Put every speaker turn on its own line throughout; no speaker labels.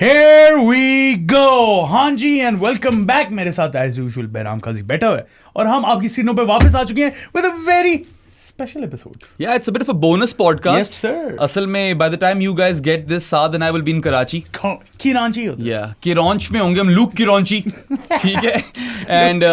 Here we go! हाँ जी and welcome back. मेरे साथ एज यूजुअल बैराम काजी बैठा हुआ है और हम आपकी स्क्रीनों पे वापस आ चुके हैं with a very special episode.
Yeah, it's a bit of a bonus podcast.
Yes, sir.
असल में by the time you guys get this, Saad and I will be in Karachi.
किरांची होता है.
Yeah, किरौंच में होंगे हम, लूक किरौंची. ठीक है. And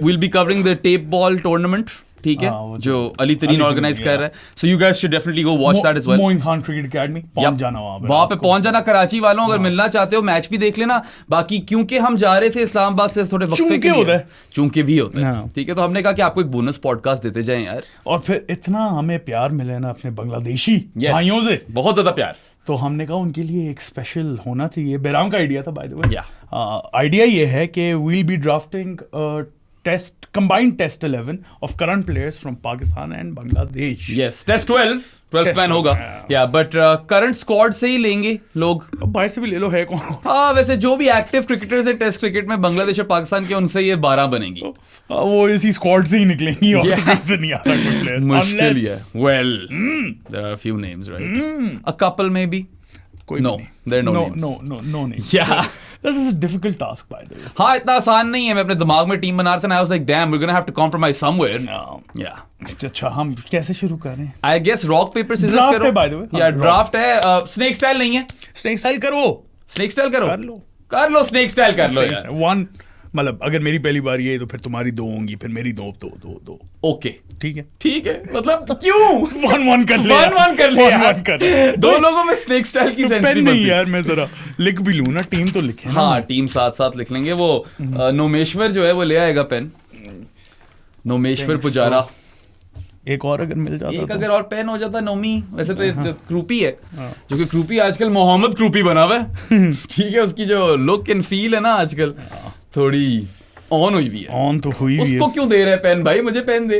we'll be covering the tape ball tournament. ठीक है, जो अली तरीन ऑर्गेनाइज कर रहा है. So you guys should definitely go watch that as well.
Moin Khan cricket academy पहुंच जाना वहाँ
पे पहुंच जाना. कराची वालों अगर मिलना चाहते हो मैच भी देख लेना. बाकी क्योंकि हम जा रहे थे इस्लामाबाद से थोड़े वक्फे के लिए, चूंकि भी होता है. ठीक है, तो हमने कहा कि आपको एक बोनस पॉडकास्ट देते जाएं यार.
और फिर इतना हमें प्यार मिले ना अपने बांग्लादेशी भाइयों से,
बहुत ज्यादा प्यार.
तो हमने कहा उनके लिए एक स्पेशल होना चाहिए. बैराम का आइडिया था बाय द वे. आइडिया ये है कि we'll be drafting combined test 11 of current players from Pakistan and Bangladesh.
Yes, test 12th man होगा. Yeah, but current squad से ही लेंगे लोग.
बाहर से भी ले लो, है कौन?
हाँ, वैसे जो भी एक्टिव क्रिकेटर्स हैं टेस्ट क्रिकेट में बांग्लादेश और पाकिस्तान के, उनसे ये 12 बनेंगी.
वो इसी स्क्वाड से ही निकलेंगी और से नहीं आ रहा कोई प्लेयर.
मुश्किल है. Well, there are a few names, right? A couple maybe. No, there are no names.
No names.
Yeah.
This is a difficult task, by the way.
हाँ, इतना आसान नहीं है. मैं अपने दिमाग में टीम बना रहा था and I was like, damn, we're gonna have to compromise somewhere.
No.
Yeah.
अच्छा, हम कैसे शुरू करें?
I guess rock paper scissors
draft
करो.
है, by the way.
Yeah, draft है. Snake style नहीं है.
Snake style करो.
Snake style करो.
कर लो.
Snake style कर लो यार.
One, मतलब अगर मेरी पहली बारी है तो फिर तुम्हारी दो होंगी, फिर मेरी दो.
ओके,
ठीक है.
मतलब क्यों
1-1 कर ले.
1-1 कर ले.
1-1 कर.
दो लोगों में स्नेक स्टाइल की सेंचुरी
पेन नहीं यार, मैं जरा लिख भी लूं ना, टीम तो लिखे.
हाँ, टीम साथ साथ लिख लेंगे. वो नोमेश्वर जो है वो ले आएगा पेन. नोमेश्वर पुजारा.
एक और अगर मिल जाता,
एक अगर और पेन हो जाता. नोमी वैसे तो क्रूपी है, जो कि क्रूपी आजकल मोहम्मद क्रूपी बना हुआ है. ठीक है, उसकी जो लुक एंड फील है ना आजकल थोड़ी ऑन हुई भी है.
ऑन तो हुई भी है.
उसको क्यों दे रहे हैं पेन? भाई मुझे पेन दे.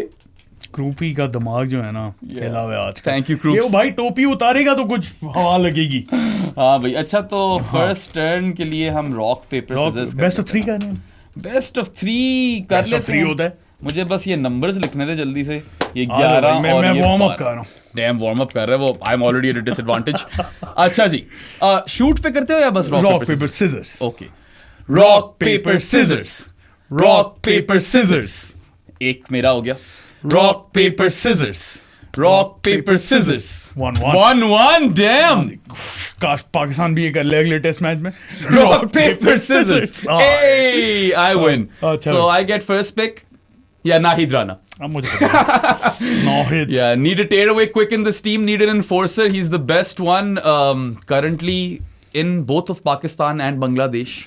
क्रूपी का दिमाग जो है ना हिला हुआ है आज.
Thank you croup.
ये भाई टोपी उतारेगा तो कुछ हवा लगेगी.
हाँ भाई. अच्छा, तो फर्स्ट टर्न के लिए हम rock paper scissors
best of 3 करने.
बेस्ट ऑफ 3 कर लेते हैं.
होता है.
मुझे बस ये नंबर्स लिखने थे जल्दी से. ये 11 और
मैं
ये
वार्म अप कर रहा हूँ.
डैम वार्म अप कर रहा है वो. I am already at a disadvantage. अच्छा जी, शूट पे करते हो या बस
rock paper scissors?
Okay, rock paper scissors. Rock paper scissors. एक मेरा हो गया. Rock paper scissors. Rock paper scissors. 1-1. Dam.
काश पाकिस्तान भी ये कर ले अगले टेस्ट मैच में.
Rock paper scissors. Hey, I win. So I get first pick. Yeah, Nahid Rana.
Nahid.
Yeah, need a tearaway quick in this team. Need an enforcer. He's the best one currently in both of Pakistan and Bangladesh.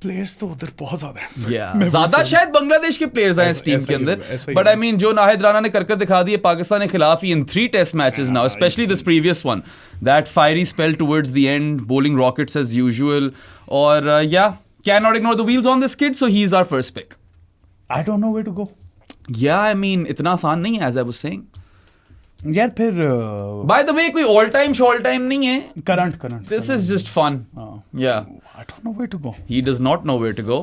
Players तो उधर बहुत ज्यादा है.
Yeah, ज्यादा शायद बांग्लादेश के players हैं इस टीम के अंदर. बट आई मीन जो नाहिद राना ने करके दिखा दिए पाकिस्तान के खिलाफ ही इन 3 test matches now, specially this previous one. That fiery spell towards the end, bowling rockets as usual. और yeah, cannot ignore the wheels on this kid, so he's our first pick.
I don't know where to go.
Yeah, I mean इतना आसान नहीं है, as I was saying.
यार फिर
by the way कोई all time shawl time नहीं है.
Current
This is just fun. Yeah,
I don't know where to go.
He does not know where to go.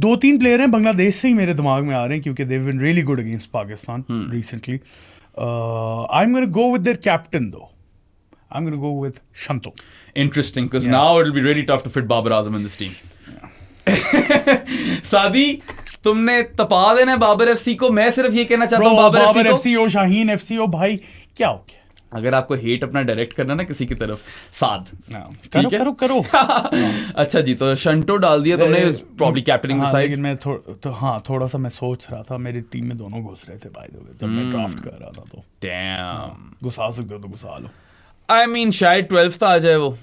2-3 player हैं बांग्लादेश से ही मेरे दिमाग में आ रहे हैं क्योंकि they've been really good against Pakistan recently. I'm going to go with their captain though. I'm going to go with Shanto.
Interesting, because now it'll be really tough to fit Babar Azam in this team. सादी, तुमने तपा देना है Babar FC को. मैं सिर्फ ये कहना चाहता हूँ बाबर
एफसी हो, शाहीन एफसी हो, भाई क्या हो गया?
अगर आपको हेट अपना डायरेक्ट करना ना किसी की तरफ, साद
ठीक है करो.
अच्छा जी, तो शंटो डाल दिया तुमने. Probably captaining the side.
लेकिन मैं थोड़ा सा मैं सोच रहा था, मेरी टीम में दोनों घुस रहे थे बाय द वे जब मैं ड्राफ्ट कर रहा था. तो
डैम,
घुसा सकते हो तो घुसा लो.
आई मीन शायद 12th आ जाए वो,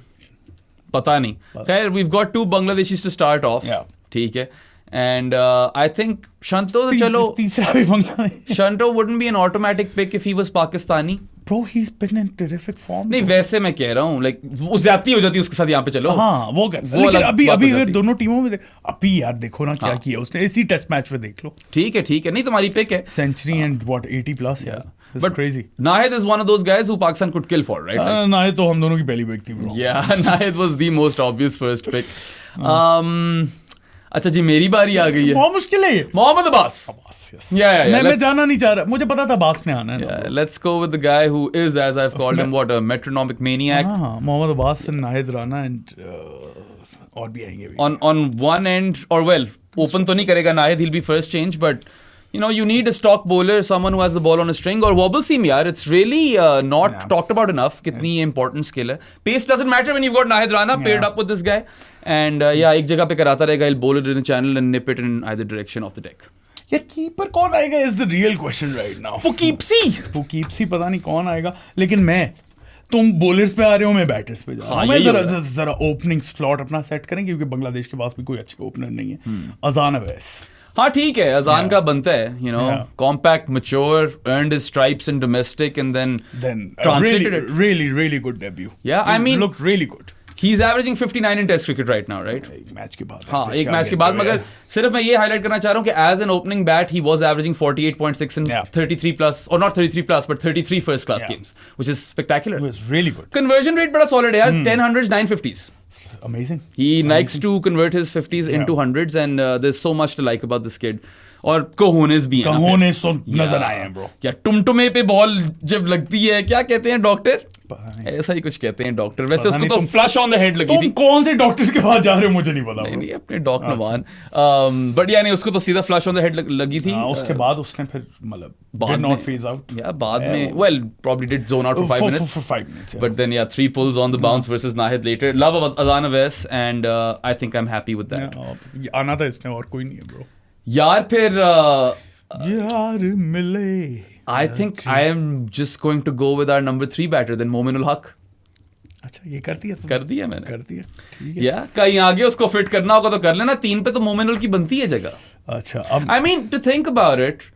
पता नहीं. खैर, we've got 2 Bangladeshis to start off. ठीक है. And I think Shanto, चलो
तीसरा भी Bangladesh.
Shanto wouldn't be an automatic pick if he was Pakistani.
Bro, he's been in terrific form.
नहीं, वैसे मैं कह रहा हूँ, like वो ज्यादती हो जाती है उसके साथ. यहाँ पे चलो.
हाँ, वो कर. लेकिन अभी अगर दोनों टीमों में अभी यार देखो ना क्या किया उसने. इसी टेस्ट मैच में देख लो.
ठीक है. नहीं, तुम्हारी पिक है.
Century and what 80+ यार. It's crazy.
Nahid is one of those guys who Pakistan could kill for, right?
Nahid तो हम दोनों की पहली पिक थी bro.
Yeah, Nahid was the most obvious first pick. अच्छा जी, मेरी बारी आ गई है.
बहुत मुश्किल है ये.
मोहम्मद अब्बास.
Yes. मैं जाना नहीं चाह रहा, मुझे पता था अब्बास ने आना है.
Yeah, let's go with the guy who is, as I've called him, what, a metronomic maniac.
हाँ, मोहम्मद अब्बास and नाहिद राना and और भी आएंगे.
On one end, or well, open तो नहीं करेगा Nahid, he'll be first change, but you know, you need a stock bowler, someone who has the ball on a string, or wobble seam, yaar. It's really not talked about enough. कितनी important skill है. Pace doesn't matter when you've got Nahid Rana paired up with this guy. And एक जगह पे कराता रहेगा. He'll bowl it in a channel and nip it in either direction of the deck.
यार keeper कौन आएगा is the real question right now. पुकीप्सी पता नहीं कौन आएगा. लेकिन तुम बॉलर्स पे आ रहे हो, मैं बैटर्स पे जा रहा हूँ. मैं जरा ओपनिंग स्लॉट अपना सेट करेंगे, क्योंकि बांग्लादेश के पास भी कोई अच्छे ओपनर नहीं है. अजान अवैस.
हाँ ठीक है, अजान का बनता है, you know, compact, mature, earned his stripes in domestic and then translated it.
Really good debut.
Yeah, I mean,
looked really good.
He's averaging 59 in Test cricket right now, right?
एक मैच के बाद.
हाँ, एक match के बाद. मगर सिर्फ मैं ये हाईलाइट करना चाह रहा हूँ कि as an opening bat, he was averaging 48.6 in 33 plus, or not 33 plus, but 33 first class games, which is spectacular.
It was really good.
Conversion rate बड़ा solid है यार, 10 hundreds, 9 50s.
Amazing.
He likes to convert his 50s into hundreds, and there's so much to like about this kid. और कोहोनेस भी हैं.
कोहोनेस तो नजर आए हैं ब्रो.
क्या टुमटुमे पे बॉल जब लगती है, क्या कहते हैं डॉक्टर? ऐसा ही कुछ कहते हैं डॉक्टर. वैसे उसको तो फ्लश ऑन द हेड लगी थी.
कौन से डॉक्टर्स के पास जा रहे हो मुझे नहीं पता.
नहीं अपने डॉक नवान. बट यानी उसको तो सीधा फ्लश ऑन द हेड लगी थी.
उसके बाद उसने फिर मतलब did not phase out.
Yeah, बाद में well probably did zone out for 5 minutes.
For 5 minutes. Yeah.
But then 3 pulls on the bounce versus Nahid later. Love of Azan Aves, and I think I'm happy with that.
आना था इसने, और कोई नहीं है bro.
यार फिर
यार मिले.
I think I am just going to go with our number 3 batter than Mominul Haq.
अच्छा ये कर दिया मैंने. कर दिया ठीक है.
या कहीं आगे उसको फिट करना होगा तो कर लेना. 3 पे तो मोमिनुल की बनती है जगह.
अच्छा
I mean to think about it,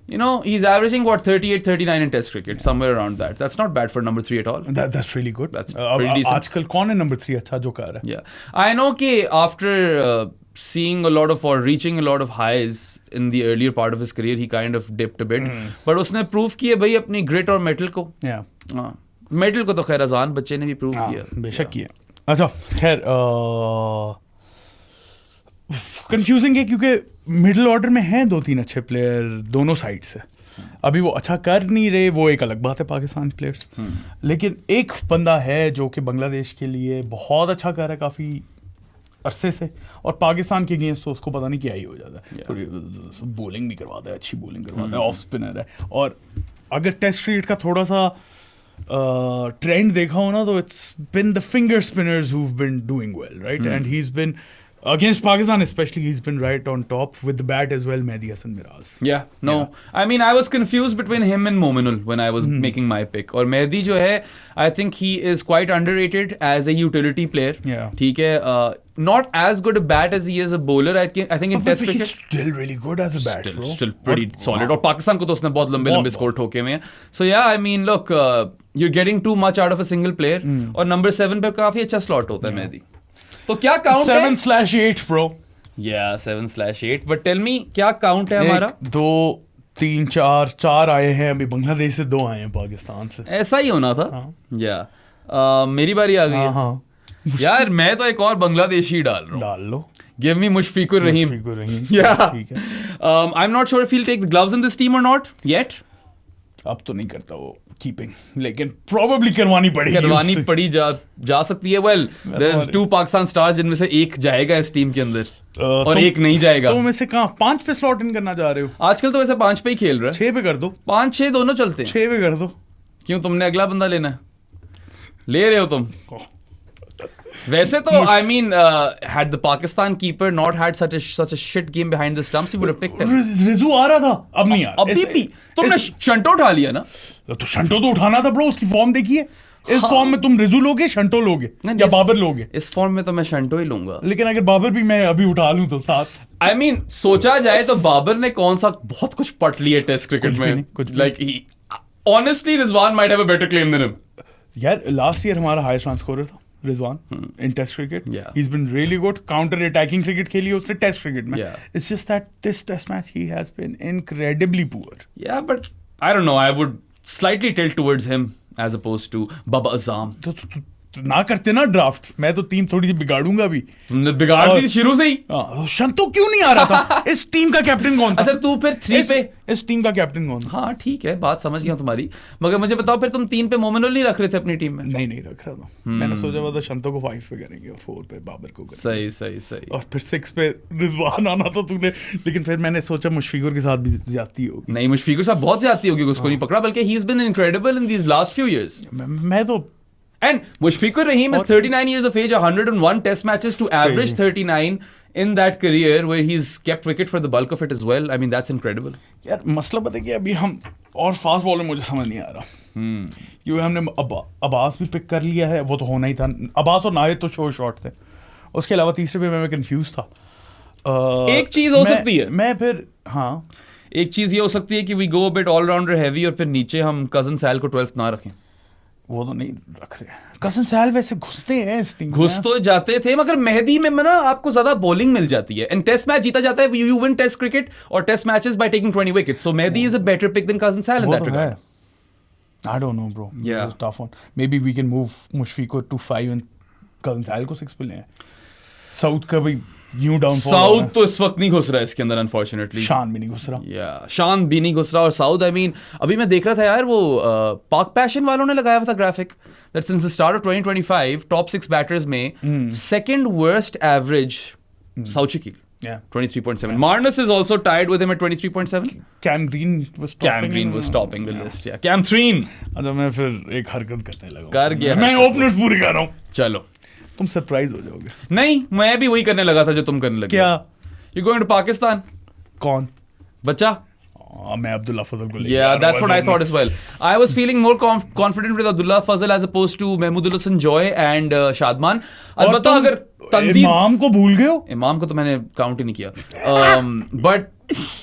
you know, he's averaging what 38 39 in Test cricket, somewhere around that. That's not bad for number 3 at all.
That's really good.
That's pretty decent.
आजकल कौन है number 3 अच्छा जो कर रहा है?
Yeah, I know कि after seeing a lot of, or reaching a lot of highs in the earlier part of his career, he kind of dipped a bit. But उसने prove किया भाई अपनी grit और metal को.
Yeah.
Metal को तो खैर अजान बच्चे ने भी प्रूव किया.
बेशक किया. अच्छा खैर कंफ्यूजिंग है, क्योंकि मिडिल ऑर्डर में हैं 2-3 अच्छे प्लेयर दोनों साइड से. अभी वो अच्छा कर नहीं रहे, वो एक अलग बात है पाकिस्तान प्लेयर्स. लेकिन एक बंदा है जो कि बांग्लादेश के लिए बहुत अच्छा कर रहा है काफ़ी अरसे से, और पाकिस्तान के अगेंस्ट तो उसको पता नहीं क्या ही हो जाता है. थोड़ी बॉलिंग भी करवाता है, अच्छी बॉलिंग करवाता है, ऑफ स्पिनर है. और अगर टेस्ट क्रिकेट का थोड़ा सा ट्रेंड देखा हो ना, तो it's been the finger spinners who have been doing well, right? And he has been against Pakistan especially, he's been right on top with the bat as well. Mehdi Hasan Miraz.
Yeah, no. Yeah. I mean, I was confused between him and Mominul when I was making my pick. और Mehdi जो है, I think he is quite underrated as a utility player.
Yeah.
ठीक है. Not as good a bat as he is a bowler. I think in Test cricket
he's still really good as a bat, bro.
Still pretty solid. और पाकिस्तान को तो उसने बहुत लंबे score ठोके हुए हैं. So yeah, I mean, look, you're getting too much out of a single player. और number 7 पे काफी अच्छा slot होता है Mehdi. तो क्या काउंट है?
7/8 bro.
Yeah, 7/8. But tell me, क्या काउंट है हमारा?
1 2 3 4 आए हैं अभी बांग्लादेश से, 2 आए हैं पाकिस्तान से.
ऐसा ही होना था. मेरी बारी आ गई.
हाँ.
यार मैं तो एक और बांग्लादेशी डाल रहा हूँ.
डाल लो.
Give me Mushfiqur Rahim.
Yeah. ठीक है.
I'm not sure if he'll take the gloves in this team or not yet.
अब तो नहीं करता वो कीपिंग, लेकिन probably करवानी
पड़ी जा सकती है. Well, there's 2 पाकिस्तान स्टार्स जिनमें से एक जाएगा इस टीम के अंदर और एक नहीं जाएगा.
तो में से कहाँ 5 पे स्लॉट इन करना चाह रहे हो?
आजकल तो वैसे 5 पे ही खेल रहा है.
6 पे कर दो.
5-6 दोनों चलते हैं.
6 पे कर दो.
क्यों, तुमने अगला बंदा लेना है? ले रहे हो तुम? वैसे तो I mean, had the Pakistan keeper not had such a shit game behind the stumps, he would have picked him.
Riju आ रहा था, अब नहीं आ.
अभी भी तुमने शंटो उठा लिया ना?
तो शंटो तो उठाना था ब्रो, उसकी फॉर्म देखिए. इस फॉर्म में तुम रिजू लोगे, शंटो लोगे या बाबर लोगे?
इस फॉर्म में तो मैं शंटो ही लूंगा.
लेकिन अगर बाबर भी मैं अभी उठा लूं तो साथ.
I mean, सोचा जाए तो बाबर ने कौन सा बहुत कुछ पट लिया टेस्ट क्रिकेट में. Like he, honestly, Rizwan might have a better claim than him.
यार लास्ट ईयर हमारा हाईएस्ट रन स्कोरर था Rizwan in Test cricket.
Yeah.
He's been really good. Counter-attacking cricket खेली है उसने Test cricket में.
Yeah.
It's just that this Test match he has been incredibly poor.
Yeah, but I don't know. I would slightly tilt towards him as opposed to Baba Azam.
ना करते ना draft, मैं तो team थोड़ी सी बिगाड़ूंगा भी।
तुमने बिगाड़ दी शुरू से ही।
शंतो क्यों नहीं आ रहा था? इस टीम का कैप्टन कौन था?
अच्छा तू फिर 3 पे,
इस टीम का कैप्टन कौन था?
हाँ ठीक है, बात समझ गया तुम्हारी, मगर मुझे बताओ फिर तुम 3 पे मोमिनुल नहीं रख रहे थे अपनी टीम में?
नहीं रख रहा था, मैंने सोचा हुआ था शंतो को 5 पे करेंगे और 4 पे बाबर को करेंगे।
सही
और फिर 6 पे रिजवान आना था तुमने, लेकिन फिर मैंने सोचा मुशफिकुर के साथ भी ज्यादती होगी।
नहीं, मुशफिकुर साहब बहुत ज्यादती होगी, उसको नहीं पकड़ा, बल्कि he has been incredible in these last few years.
मैं तो
And Mushfiqur Rahim is 39 years of age, 101 test matches to average 39 in that career where he's kept wicket for the bulk of it as well. I mean, that's incredible.
यार मसला पता है कि अभी हम और फास्ट बॉलर मुझे समझ नहीं आ रहा, क्योंकि हमने अब्बास भी पिक कर लिया है, वो तो होना ही था। अब्बास और नाहिद तो शॉर्ट थे, उसके अलावा तीसरे पे मैं कंफ्यूज था।
एक चीज हो सकती है,
मैं फिर हाँ
एक चीज ये हो सकती है कि we go bit all rounder heavy और फिर नीचे हम कजन सैल को 12th ना रखें।
वो तो नहीं रख रहे, कजन सैल वैसे घुसते हैं इस टीम में,
घुस तो जाते थे, मगर मेहदी में ना आपको ज्यादा बॉलिंग मिल जाती है, एंड टेस्ट मैच जीता जाता है, यू विन टेस्ट क्रिकेट और test matches by taking 20 wickets, so Mehidy is a better pick than कजन सैल in that regard.
I don't know bro,
yeah,
it's a tough one. Maybe we can move Mushfiqur to 5 and कजन सैल को 6 पे ले। South का भी new downfall,
south तो इस वक्त नहीं घुस रहा है इसके अंदर अनफॉर्चुनेटली,
शान भी नहीं घुस रहा।
या शान भी नहीं घुस रहा, और साउथ आई मीन अभी मैं देख रहा था यार, वो पाक पैशन वालों ने लगाया हुआ था graphic that since the start of 2025 top 6 batters में second worst average Saud Shakeel, 23.7. Marnus is also tied with him at 23.7.
Cam Green was
topping the list. Yeah, Cam Green.
अच्छा मैं फिर एक हरकत करने लगा,
कर गया,
मैं ओपनर्स पूरे कर रहा हूँ।
चलो
तुम सरप्राइज हो जाओगे।
नहीं, मैं भी वही करने लगा था जो तुम करने लगे।
क्या?
You going to Pakistan?
कौन
बच्चा?
मैं अब्दुल्ला फजल को लेके।
Yeah, that's what I thought as well. I was feeling more confident with Abdullah Fazal as opposed to Mahmoodul Hasan Joy and Shadman. अलबत्ता अगर तंजीद,
इमाम को भूल गए हो?
इमाम को तो मैंने काउंट ही नहीं किया, बट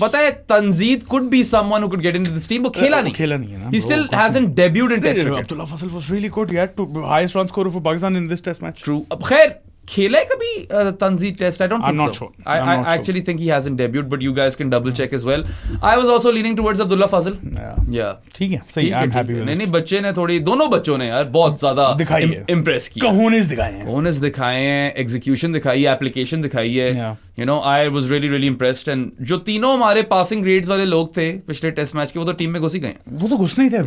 पता है Tanzid could be someone who could get into this team. वो खेला नहीं है ना, he still hasn't debuted in test cricket.
Abdullah Fazal was really good, he had the highest run scorer for Pakistan in this test match.
True. अब खैर खेला है कभी Tanzid test? I don't think
I'm not
so.
sure.
I actually think he hasn't debuted, but you guys can double check as well. I was also leaning towards Abdullah Fazal. Yeah.
ठीक है, सही, I'm happy with it.
नहीं बच्चे ने थोड़ी, दोनों बच्चों ने यार बहुत ज्यादा इम्प्रेस किया, कोहनेस दिखाए हैं, एग्जीक्यूशन दिखाई है, एप्लीकेशन दिखाई है, you know, I was really impressed, and जो तीनों हमारे पासिंग ग्रेड्स वाले लोग थे पिछले टेस्ट मैच के, वो तो टीम में घुस ही गए।
वो तो घुसने ही थे,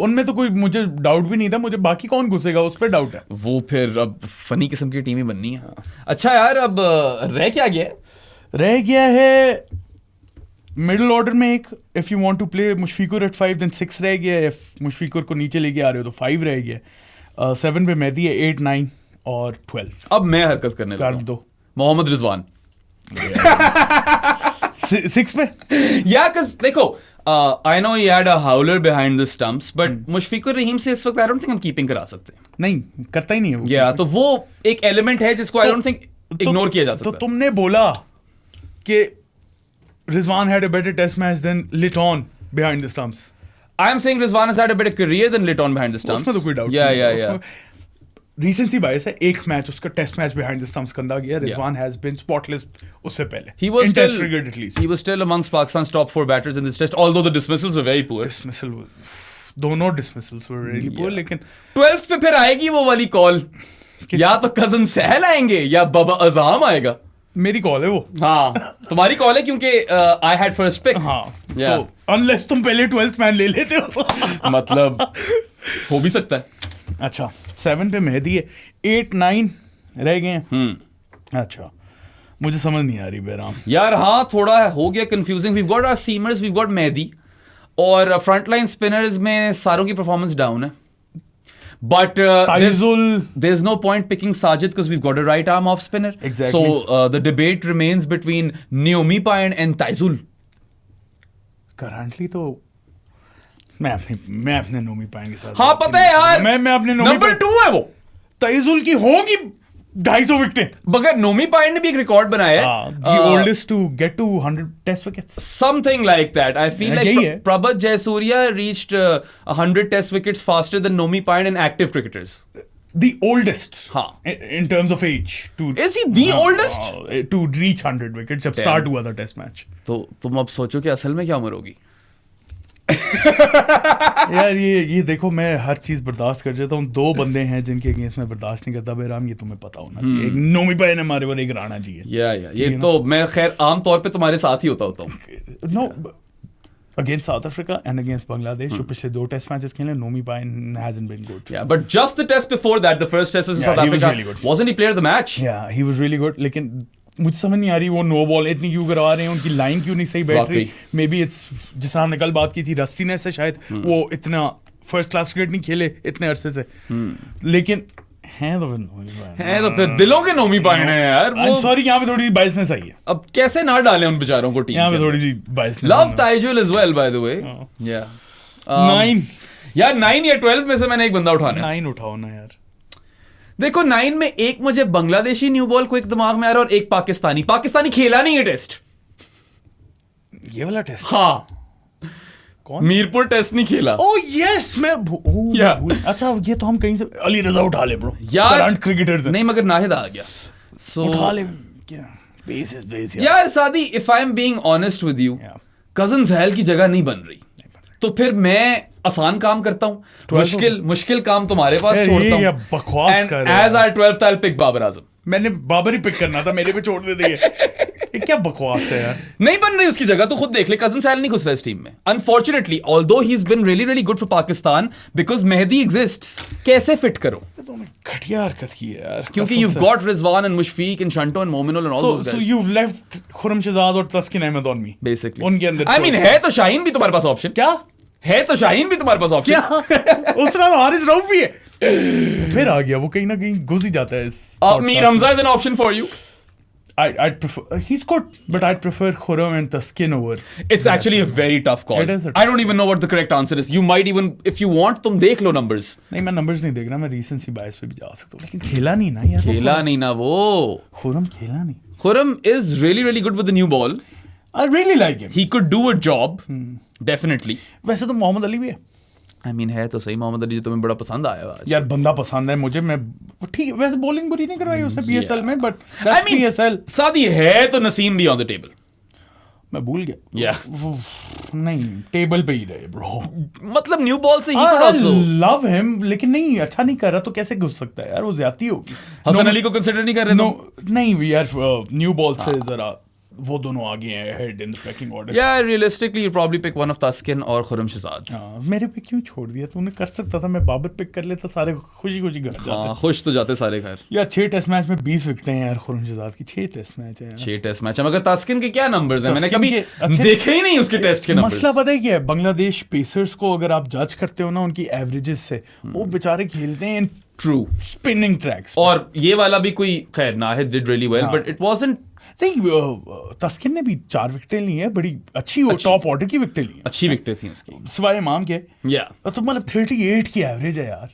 उनमें तो कोई मुझे डाउट भी नहीं था, मुझे बाकी कौन घुसेगा उस पर डाउट है।
वो फिर अब फनी किस्म की टीम ही बननी है। अच्छा यार, अब रह क्या गया? रह
गया है मिडिल ऑर्डर में एक, if you want to play Mushfiqur at 5 then 6 रह गया, इफ मुशफिकुर को नीचे लेके आ रहे हो तो 5 रह गया, 7 पे मेहदी है, 8, 9 और 12।
अब मैं हरकत करने लगा,
दो
मोहम्मद रिजवान
6 पे।
या देखो, I know he had a howler behind the stumps, but Mushfiqur Rahim से इस वक्त I don't think हम कीपिंग करा सकते।
नहीं, करता ही नहीं है वो।
Yeah, तो वो एक एलिमेंट है जिसको I don't think इग्नोर किया जा सकता।
तो तुमने बोला कि Rizwan had a better test match than Litton behind the stumps.
I am saying Rizwan has had a better career than Litton behind the stumps.
उसमें तो कोई डाउट
नहीं। Yeah.
Recency bias है, एक मैच उसका test match behind the stumps कंधा गया, Rizwan has been spotless उससे पहले।
He was
in
still,
test cricket at least.
He was still amongst Pakistan's top 4 batters in this test, although the dismissals were very poor.
दोनों dismissals were really poor, लेकिन
12th पे फिर आएगी वो वाली call, या तो कजन सहल आएंगे या बाबा अज़ाम आएगा।
मेरी कॉल है वो।
हाँ, तुम्हारी कॉल है क्योंकि I had first pick.
हाँ, तो unless तुम पहले 12th मैन ले लेते हो
मतलब हो भी सकता है।
अच्छा, 7 पे मेहदी है, 8, 9 रह गए हैं। अच्छा, मुझे समझ नहीं आ रही बेराम
यार। हाँ, थोड़ा हो गया confusing. We've got our seamers, we've got Mehidy, और फ्रंट लाइन स्पिनर्स में सारों की परफॉर्मेंस डाउन है। But there's no point picking Sajid because we've got a right arm off spinner.
Exactly.
So the debate remains between Naomi Payne and Taizul.
Currently तो मैं अपने Nomi pine के साथ।
हाँ पता है यार,
मैं अपने
नंबर 2 है वो।
ताइजुल की होगी 250 विकेटें,
मगर नोमी पाइन ने भी एक रिकॉर्ड बनाया है,
the oldest to get to 100 test wickets,
something like that. I feel like Prabhat Jayasuriya reached 100 test wickets faster than Nomi Payne in active cricketers.
The oldest, in terms of age.
Is he the oldest?
To reach 100 wickets जब start हुआ था test match.
तो तुम अब सोचो कि असल में क्या उम्र होगी।
यार ये देखो, मैं हर चीज बर्दाश्त कर जाता हूँ। 2 बंदे हैं जिनके अगेंस्ट मैं बर्दाश्त नहीं करता बेराम, ये तुम्हें पता होना चाहिए। एक नोमी पाइन हमारे और एक राणा जी है।
ये तो मैं खैर आम तौर पे तुम्हारे साथ ही होता हूँ।
No, against South Africa and against Bangladesh जो पिछले 2 टेस्ट मैचेस खेले, नोमी पाइन hasn't been good.
Yeah, but just the test before that, the first test was in South Africa, wasn't he player of the match?
Yeah, he was really good. लेकिन मुझे समझ नहीं आ रही वो नो बॉल इतनी क्यों करवा रहे हैं, उनकी लाइन क्यों नहीं सही बैठ रही। मे बी इट्स, जिस तरह हमने कल बात की थी, रस्टीनेस है शायद, वो इतना फर्स्ट क्लास क्रिकेट नहीं खेले इतने अरसे से। लेकिन हैं तो
फिर दिलों के नोमी पाइन है यार। वो
सॉरी, यहाँ पे थोड़ी सी बायसनेस आई है।
अब कैसे ना डालें उन बेचारों को टीम
यहाँ पे थोड़ी सी biasness.
Love Taijul as well by the way. Yeah.
9
यार 9 या 12 में से मैंने एक बंदा उठाना है।
9 उठाओ ना यार।
देखो 9 में एक मुझे बांग्लादेशी न्यू बॉल को एक दिमाग में आ रहा है और एक पाकिस्तानी खेला नहीं है टेस्ट।
ये वाला टेस्ट?
हाँ,
कौन?
मीरपुर टेस्ट नहीं खेला।
ओह यस, मैं अच्छा, ये तो हम कहीं से अली रजा उठा ले ब्रो यार, करंट क्रिकेटर
नहीं, मगर नाहिद आ गया सो
उठा ले क्या। बेस
यार सादी, if I am being honest with you, कजन जहल की जगह नहीं बन रही, तो फिर मैं आसान काम करता हूँ, मुश्किल काम तुम्हारे पास छोड़ता हूँ।
बकवास कर रहे
हैं। As our 12th I'll pick Babar Azam.
मैंने बाबर ही पिक करना था, मेरे पे छोड़ देते ये क्या बकवास है यार।
नहीं बन रही उसकी जगह, तो खुद देख ले, कजन सहल नहीं घुस रहा इस टीम में unfortunately, although he has been really good for Pakistan because Mehidy exists. कैसे फिट करो?
घटिया हरकत की है यार,
क्योंकि you've got Rizwan and Mushfiq and Shanto and Mominul and all those guys.
So you've left Khurram Shahzad और Taskin Ahmad on me
basically.
उनके अंदर
I mean है तो शाहीन भी तुम्हारे पास ऑप्शन।
क्या
है? तो शाहीन भी तुम्हारे पास ऑप्शन।
क्या उस तरह तो हारिस रऊफ भी है। फिर आ गया वो, कहीं ना कहीं घुस ही जाता है इस।
Mir Hamza is an option for you.
I'd prefer, he's good, but I'd prefer Khurram and Taskin over.
It's actually a very tough call.
It is.
I don't even know what the correct answer is. You might even, if you want, तुम देख लो numbers.
नहीं, मैं numbers नहीं देख रहा, मैं recency bias पे भी जा सकता हूँ, लेकिन खेला नहीं ना यार।
खेला नहीं ना वो।
खुरम खेला नहीं।
Khurram is really good with the new ball.
I really like him.
He could do a job, definitely.
वैसे तो मोहम्मद अली भी है।
I mean है तो सही मोहम्मद अली, जो तुम्हें बड़ा पसंद आया आज।
यार बंदा पसंद है मुझे, मैं ठीक, वैसे बॉलिंग बुरी नहीं करवाई उसने PSL में, but that's PSL।
सादी है तो नसीम भी on the table।
मैं भूल गया। नहीं, टेबल पे ही रहे ब्रो,
मतलब न्यू बॉल से he could also
love him, लेकिन नहीं अच्छा नहीं कर रहा तो कैसे घुस सकता है यार, वो ज्यादती होगी।
हसन अली को कंसिडर नहीं कर रहे?
नहीं यार, न्यू बॉल से जरा वो दोनों आगे हैं ahead in the pecking order.
Yeah, realistically you probably pick one of Taskin और खुरम शहजाद।
मेरे पे क्यों छोड़ दिया तूने? कर सकता था, मैं बाबर पिक कर लेता, सारे खुशी घर जाते।
खुश तो जाते सारे खैर।
यार 6 टेस्ट मैच में 20 विकेटें हैं यार खुरम शहजाद की। 6 टेस्ट मैच है यार।
6 टेस्ट मैच है, मगर तास्किन के क्या नंबर्स हैं? मैंने कभी देखे ही नहीं उसके टेस्ट के नंबर्स।
मसला पता है क्या है? बांग्लादेश पेसर्स को अगर आप जज करते हो ना उनकी एवरेजेस से, वो बेचारे खेलते हैं
ट्रू
स्पिनिंग ट्रैक्स,
और ये वाला भी कोई खैर Nahid did really well, but it wasn't.
नहीं, तस्किन ने भी 4 विकेटें ली हैं, बड़ी अच्छी टॉप ऑर्डर की विकेटें ली,
अच्छी विकेटें थी उसकी,
सिवाय इमाम के। तो मतलब 38 की एवरेज है यार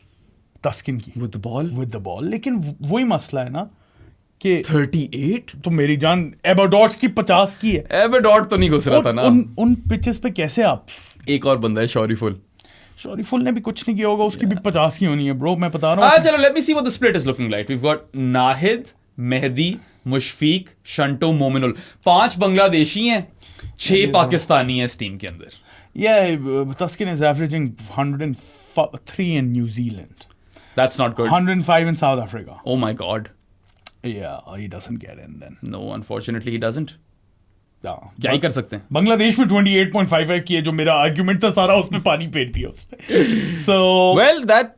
तस्किन की
विद द बॉल।
लेकिन वही मसला है ना कि
38
तो मेरी जान एबरडॉट की 50 की है।
एबरडॉट तो नहीं घुस रहा था ना
उन पिचेस पे, कैसे आप?
एक और बंदा है शौरीफुल
ने भी कुछ नहीं किया होगा, उसकी भी 50 की होनी है ब्रो, मैं बता रहा हूँ।
चलो let me see what the split is looking like. We have got Nahid, Mehdi, Mushfiq, Shanto, Mominul. 5 Bangladeshi हैं, 6 पाकिस्तानी हैं इस टीम के अंदर।
Yeah, Taskin is averaging 103 in New Zealand.
That's not good.
105 in South Africa.
Oh my God.
Yeah, he doesn't get in then.
No, unfortunately he doesn't.
क्या
ही कर सकते हैं?
बांग्लादेश में 28.55 की है, जो मेरा आर्गुमेंट था सारा उसमें पानी फेर दिया उसने। So
well, that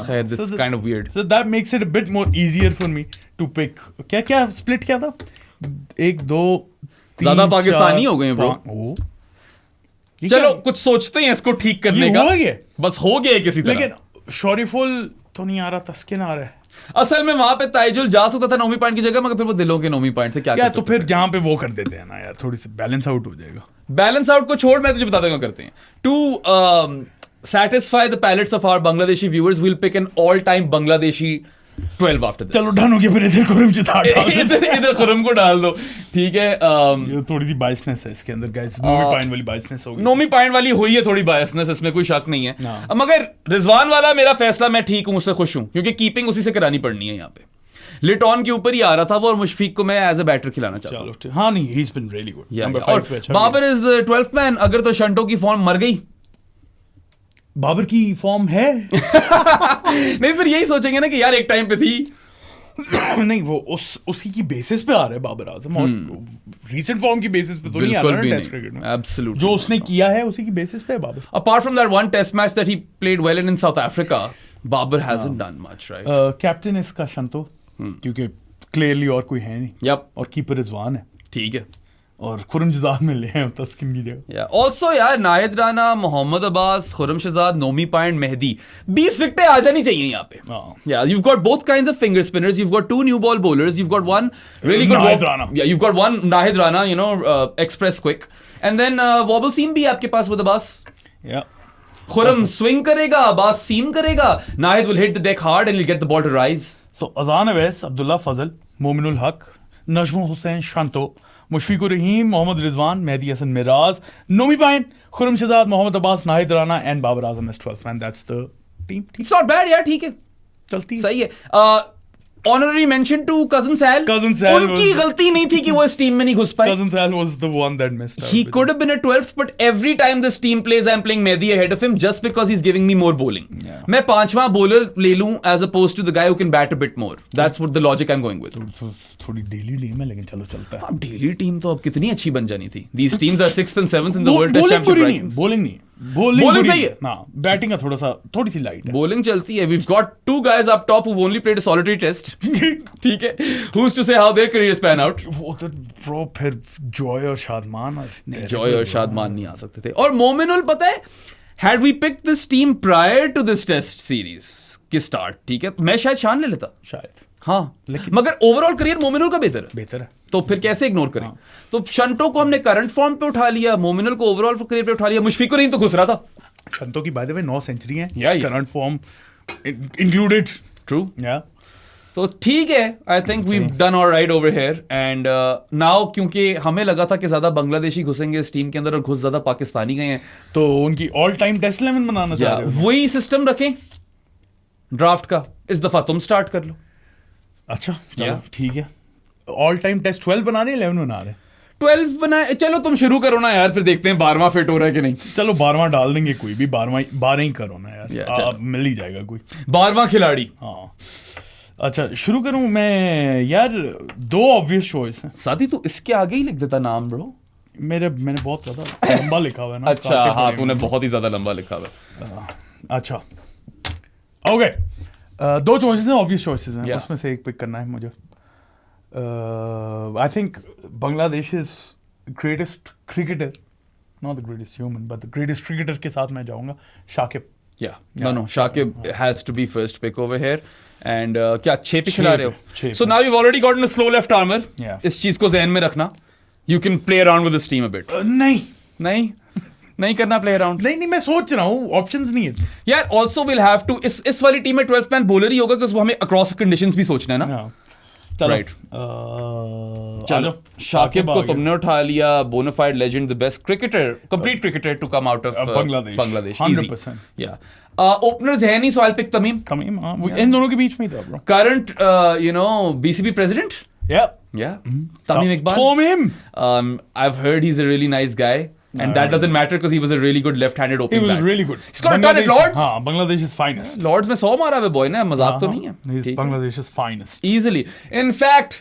खैर this is kind of weird.
So that makes it a bit more easier for me to pick. क्या स्प्लिट क्या था? 1 2 3
ज्यादा पाकिस्तानी हो गए ब्रो। चलो कुछ सोचते हैं इसको ठीक करने का। बस हो गया किसी तरह।
लेकिन शौरीफुल तो नहीं आ रहा, तस्किन आ रहा है।
असल में वहां पे ताइजुल जा सकता था नोमी पॉइंट की जगह, मगर फिर वो दिलों के नोमी पॉइंट थे। क्या
तो फिर जहां पे वो कर देते हैं ना यार, थोड़ी सी बैलेंस आउट हो जाएगा।
बैलेंस आउट को छोड़, मैं तुझे बता दूंगा करते हैं। To satisfy the palates of our Bangladeshi viewers, we'll pick an all-time Bangladeshi 12 after this.
चलो डन हो गया, फिर इधर खुरम जिता
इधर खुरम को डाल दो, ठीक है।
ये थोड़ी सी बायसनेस है इसके अंदर गाइस, नोमी पॉइंट वाली बायसनेस होगी।
नोमी पॉइंट वाली हुई है थोड़ी बायसनेस, इसमें कोई शक नहीं है। मगर रिजवान वाला मेरा फैसला, मैं ठीक हूं, उससे खुश हूं, क्योंकि कीपिंग उसी से करानी पड़नी है यहाँ पे। लिटॉन के ऊपर ही आ रहा था वो, और मुशफीक को मैं एज अ बैटर खिलाना चाहता हूं।
हाँ नहीं, he has been really good.
Babar is the 12th man. अगर तो शंटो की फॉर्म मर गई
बाबर की फॉर्म है
नहीं फिर यही सोचेंगे ना कि यार एक टाइम पे थी
नहीं वो उसी की बेसिस पे आ रहा है बाबर आजम और रीसेंट फॉर्म की बेसिस पे तो नहीं आ रहा है टेस्ट क्रिकेट में
एब्सोल्युटली
जो उसने किया है उसी की बेसिस पे है Babar
apart from that one test match that he played well in South Africa Babar hasn't done much right
captain इसका शंतो क्योंकि क्लियरली और कोई है नहीं
यप
और कीपर रिजवान है
ठीक है
और खुरम जदाद में ले हैं तस्किन की जगह
ऑल्सो यार नाहिद राना मोहम्मद अब्बास खुरम शहजाद नोमी पाइंट मेहदी 20 विकेटें आ जानी चाहिए यहाँ पे yeah you've got both kinds of finger spinners you've got two new ball bowlers you've got one really good you've got one Nahid Rana you know express quick and then wobble seam भी आपके पास with Abbas Khurram swing करेगा Abbas seam करेगा Nahid will hit the deck hard and he'll get the ball to rise
so अजान अवैस अब्दुल्ला फजल मोमिनुल हक नजमुल हुसैन शांतो मुशफिकुर रहीम मोहम्मद रिजवान मेहदी हसन मिराज नोमी पाइन Khurram Shahzad Mohammad Abbas Nahid Rana and Babar Azam as 12th man that's the team
it's not bad यार ठीक है
चलती
सही है ऑनररी मेंशन टू कजन सैल उनकी गलती नहीं थी कि वो इस टीम में नहीं घुस पाए
कजन सैल was the one that missed out
he could have been a 12th but every time this team plays I'm playing Mehdi ahead of him just because he's giving me more bowling मैं पांचवा bowler ले लूं as opposed to the guy who can bat a bit more that's what the logic I'm going with
थोड़ी daily team है लेकिन चलो चलता है
अब डेली टीम तो अब कितनी अच्छी बन जानी थी these teams are 6th and 7th in the world test championship rankings
bowling नहीं bowling
सही है
हाँ बैटिंग का थोड़ी सी लाइट है
bowling चलती है we've got two guys up top who've only played a solitary test ठीक है who's to say how their careers pan out
वो तो ब्रो फिर जॉय और शादमान
जॉय और शादमान नहीं आ सकते थे और मोमिनुल पता है had we picked this team prior to this test series की start ठीक है मैं शायद शान ले लेता
शायद
हाँ मगर ओवरऑल करियर मोमिनुल का बेहतर है तो फिर कैसे इग्नोर करें तो शंटो को हमने करंट फॉर्म पे उठा लिया मोमिनुल को ओवरऑल करियर पे उठा लिया मुशफिकुर रहीम तो घुस रहा था
शंतो की बाय द वे 9 सेंचुरी हैं
करंट
फॉर्म इंक्लूडेड
ट्रू तो ठीक है I think we done alright over here and now क्योंकि हमें लगा था कि ज्यादा बांग्लादेशी घुसेंगे इस टीम के अंदर और घुस ज्यादा पाकिस्तानी गए हैं
तो उनकी ऑल टाइम टेस्ट 11 बनाना चाह रहे हैं
वही सिस्टम रखें ड्राफ्ट का इस दफा तुम स्टार्ट कर लो
अच्छा चलो ठीक है ऑल टाइम टेस्ट 12 बना रहे 11 बना रहे
12 बनाए चलो तुम शुरू करो ना यार फिर देखते हैं 12वां फिट हो रहा है कि नहीं
चलो 12वां डाल देंगे कोई भी 12 ही करो ना यार मिल ही जाएगा कोई
12वां खिलाड़ी
हाँ अच्छा शुरू करूं मैं यार 2 ऑब्वियस चॉइस हैं
साथी तू इसके आगे ही लिख देता नाम ब्रो
मैंने बहुत ज्यादा लंबा लिखा हुआ है ना
अच्छा हाँ तूने बहुत ही ज्यादा लंबा लिखा हुआ है
अच्छा ओके 2 चॉइसेस हैं ऑब्वियस चॉइसेस हैं उसमें से एक पिक करना है मुझे I think Bangladesh is greatest cricketer, not the greatest human, but the greatest cricketer के साथ मैं जाऊँगा Shakib.
No, Shakib has to be first pick over here. And क्या 6 पिक खिला रहे हो? So now you've already gotten a slow left armer. इस चीज को ज़हन में रखना. You can play around with this team a bit. नहीं करना प्ले अराउंड
नहीं मैं सोच रहा हूँ ऑप्शंस नहीं है
यार ऑल्सो विल हैव टू इस वाली टीम में 12th मैन बॉलर ही होगा क्योंकि हमें अक्रॉस कंडीशंस भी सोचना है ना राइट चलो शाकिब को तुमने उठा लिया bonafide legend the best cricketer complete cricketer to come out of Bangladesh
100%
या ओपनर्स है नहीं so I will pick Tamim
इन दोनों के बीच में ही था bro
current you know BCB president Tamim Iqbal I've heard he's a really nice guy and that doesn't matter because he was a really good left-handed opening batter.
He was really good.
He's got a ton at Lords.
हाँ, Bangladesh's finest.
Lords में 100 मारा है boy ने मजाक तो नहीं है.
He's Bangladesh's finest.
Easily. In fact,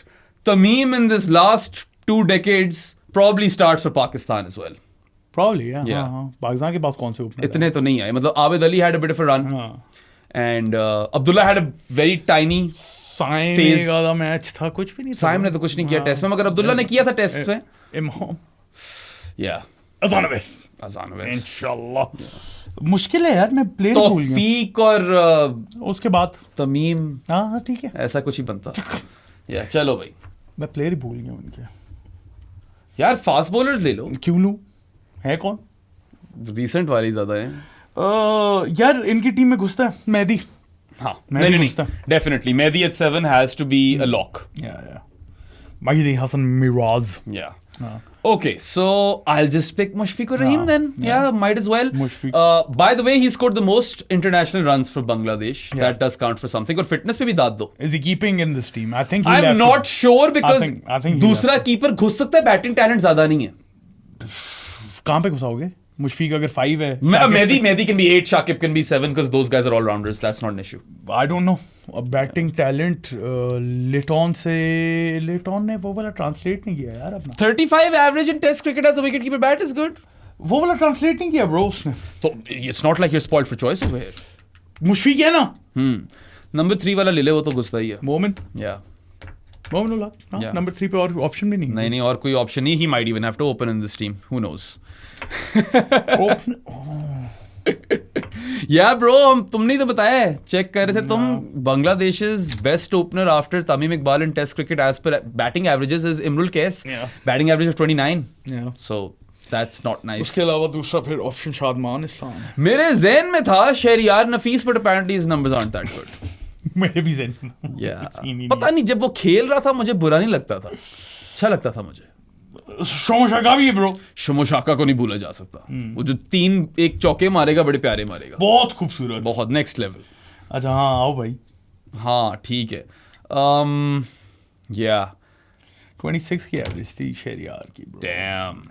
Tamim in this last 2 decades probably starts for Pakistan as well.
Probably, yeah. Pakistan के पास कौन से opener?
इतने तो नहीं आए. मतलब Abid Ali had a bit of a run. And Abdullah had a very tiny
phase. का match था कुछ भी नहीं.
साइम ने तो कुछ नहीं किया टेस्ट में मगर अब्दुल्ला ने किया था टेस्ट में.
इमाम.
Yeah.
अज़ान अवैस इंशाल्लाह मुश्किल है यार मैं प्लेयर भूल गया
तौफीक और
उसके बाद
तमीम
हाँ ठीक है
ऐसा कुछ ही बनता या चलो भाई
मैं प्लेयर ही भूल गया उनके
यार फास्ट बॉलर ले लो
क्यों लूं है कौन
रिसेंट वाले ज्यादा है
यार इनकी टीम में घुसता है मेहदी
हाँ नहीं definitely Mehidy at 7 has to be a lock
Mehidy Hasan Miraz
Okay, so I'll just pick Mushfiqur Rahim then. Yeah, might as well. By the way, he scored the most international runs for Bangladesh. That does count for something. और fitness पे भी दाद दो.
Is he keeping in this team? I think
I'm not sure because दूसरा keeper घुस सकता है batting talent ज्यादा नहीं है.
कहाँ पे घुसाओगे? मुशफीक अगर 5 है,
Mehdi can be 8, Shakib can be 7 because those guys are all rounders. That's not an issue.
I don't know. Batting talent Litton ने वो वाला ट्रांसलेट नहीं किया यार अपना.
35 average in Test cricket as a wicketkeeper bat is good.
वो वाला translate नहीं किया ब्रो उसने.
So it's not like you're spoiled for choice over here.
Mushfiq है ना.
Number 3 वाला ले ले, वो तो गुस्सा ही है.
मोमिन.
Yeah.
मोमिन उल हक. नंबर 3 पे और ऑप्शन भी नहीं.
नहीं और कोई ऑप्शन नहीं. He might even have to open in this team. Who knows? Yeah bro, तुमने तो बताया है, चेक कर रहे थे तुम. Bangladesh's best opener after Tamim Iqbal in Test cricket as per batting averages is Imrul Qais. Batting average of 29. So that's not nice.
उसके अलावा दूसरा फिर ऑप्शन शादमान इस्लाम.
मेरे ज़हन में था शहरियार नफीस, but apparently his numbers aren't that good.
मेरे भी ज़हन में.
पता नहीं, जब वो खेल रहा था मुझे बुरा नहीं लगता था, अच्छा लगता था मुझे.
शोमशाका भी है ब्रो.
शोमशाका को नहीं भूला जा सकता. वो जो 3 एक चौके मारेगा, बड़े प्यारे मारेगा,
बहुत खूबसूरत,
बहुत नेक्स्ट लेवल.
अच्छा हाँ आओ भाई.
हाँ ठीक है. Yeah
26 की एवरेज थी शहरियार की bro.
Damn.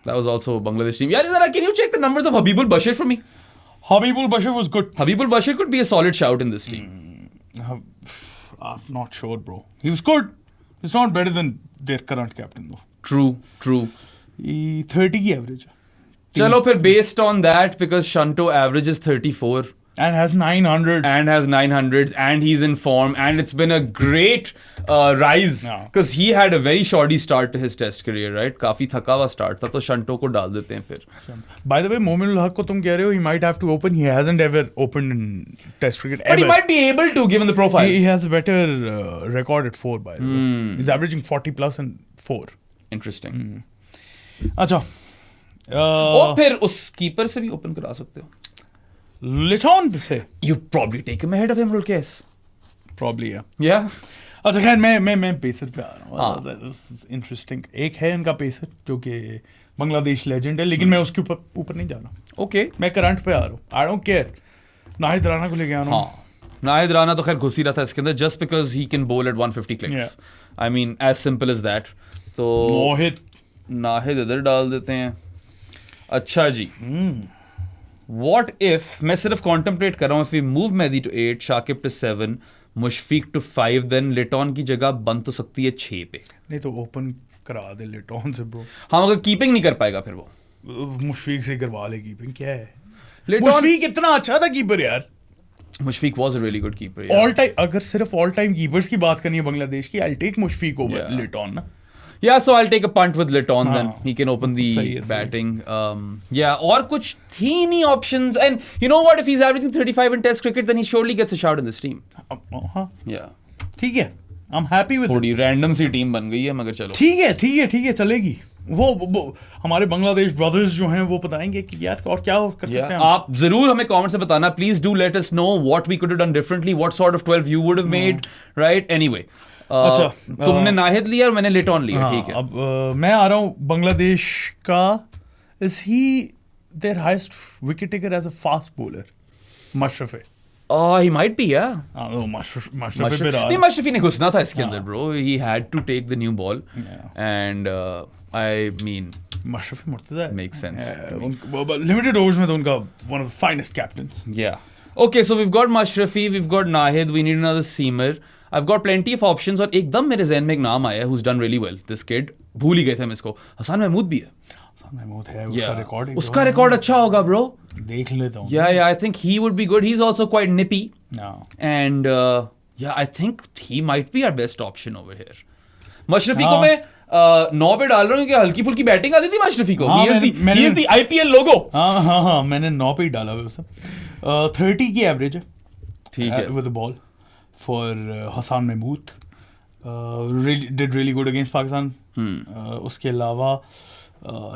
That was also a Bangladesh team. Yeah, can you check the numbers of Habibul Bashir for me?
Habibul Bashir was good.
Habibul Bashir could be a solid shout in this team.
I'm not sure bro. He was good. He's not better than their current captain though.
True.
He 30 की average है.
चलो फिर based on that, because Shanto averages 34
and has 900s
and he's in form and it's been a great rise because he had a very shoddy start to his test career, right? काफी थका हुआ start था, तो शंटो को डाल देते हैं फिर.
By the way, मोमिन उल हक को तुम कह रहे हो he might have to open. He hasn't ever opened in test cricket ever.
But he might be able to given the profile.
He has a better record at 4 by the way. He's averaging 40 plus and 4.
Interesting.
अच्छा
और फिर उस keeper से भी open करा सकते हो.
लिटॉन से.
You'd probably take him ahead of Imrul Qais.
Probably
Yeah.
अच्छा खैर मैं पेसर पे आ रहा हूँ. This is interesting. एक है इनका पेसर जो कि बांग्लादेश लेजेंड है, लेकिन मैं उसके ऊपर नहीं जा रहा.
Okay.
मैं करंट पे आ रहा हूँ. I don't care. Nahid Rana को लेके आ रहा हूँ.
नाहिद राणा तो खैर घुस ही रहा था इसके अंदर just because he can bowl at 150 clicks. I mean as simple as that. तो नाहिद इधर डाल देते हैं. अच्छा जी. What if मैं सिर्फ contemplate कर रहा हूँ, if we move Mehdi to 8, Shakib to 7, Mushfiq to 5, then लिटॉन की जगह बन तो सकती है 6 पे.
नहीं तो ओपन करा दे लिटॉन से ब्रो.
हाँ मगर कीपिंग नहीं कर पाएगा फिर वो.
मुशफीक से करवा ले कीपिंग. क्या है
मुशफीक
इतना अच्छा था कीपर यार.
Mushfiq was a really good keeper.
All time, अगर सिर्फ all time कीपर्स की बात करनी है बांग्लादेश की, I'll take मुशफीक over लिटॉन ना.
Yeah, so I'll take a punt with Liton then. He can open the batting. Yeah, और कुछ थी नहीं options. And you know what? If he's averaging 35 in Test cricket, then he surely gets a shout in this team. Yeah.
ठीक है. I'm happy with
थोड़ी random सी team बन गई है मगर चलो.
ठीक है चलेगी. वो हमारे बांग्लादेश ब्रदर्स जो हैं वो बताएंगे कि यार और क्या कर सकते हैं.
आप जरूर हमें कमेंट से बताना. Please do let us know what we could have done differently. What sort of 12 you would have made. Right? Anyway. अच्छा तुमने नाहिद लिया और मैंने लिटॉन लिया. ठीक है.
अब मैं आ रहा हूँ बांग्लादेश का. Is he their highest wicket taker as a fast bowler? Mashrafe.
He might be, yeah.
Mashrafe
ने घुसना था इसके अंदर bro. He had to take the new ball. And I mean
Mashrafe Mortaza
makes sense.
Limited overs में तो उनका one of the finest captains.
Yeah. Okay, so we've got Mashrafi, we've got Nahid, we need another seamer. I've got plenty of options और एकदम मेरे ज़हन में एक नाम आया who's done really well. This kid, भूल ही गए थे हम इसको. हसन महमूद भी है.
हसन महमूद है. उसका रिकॉर्ड.
उसका रिकॉर्ड अच्छा होगा bro.
देख लेता हूँ.
Yeah, I think he would be good. He's also quite nippy.
No.
And I think he might be our best option over here. Mashrafe को मैं 9 पे डाल रहा हूँ क्योंकि हल्की फुल्की बैटिंग आती थी मशरफी को. He is the IPL logo.
हाँ मैंने 9 पे ही डाला हुआ उसे. 30 की एवरेज है.
ठीक है.
With the ball. For Hassan Mahmood, did really good against Pakistan. उसके अलावा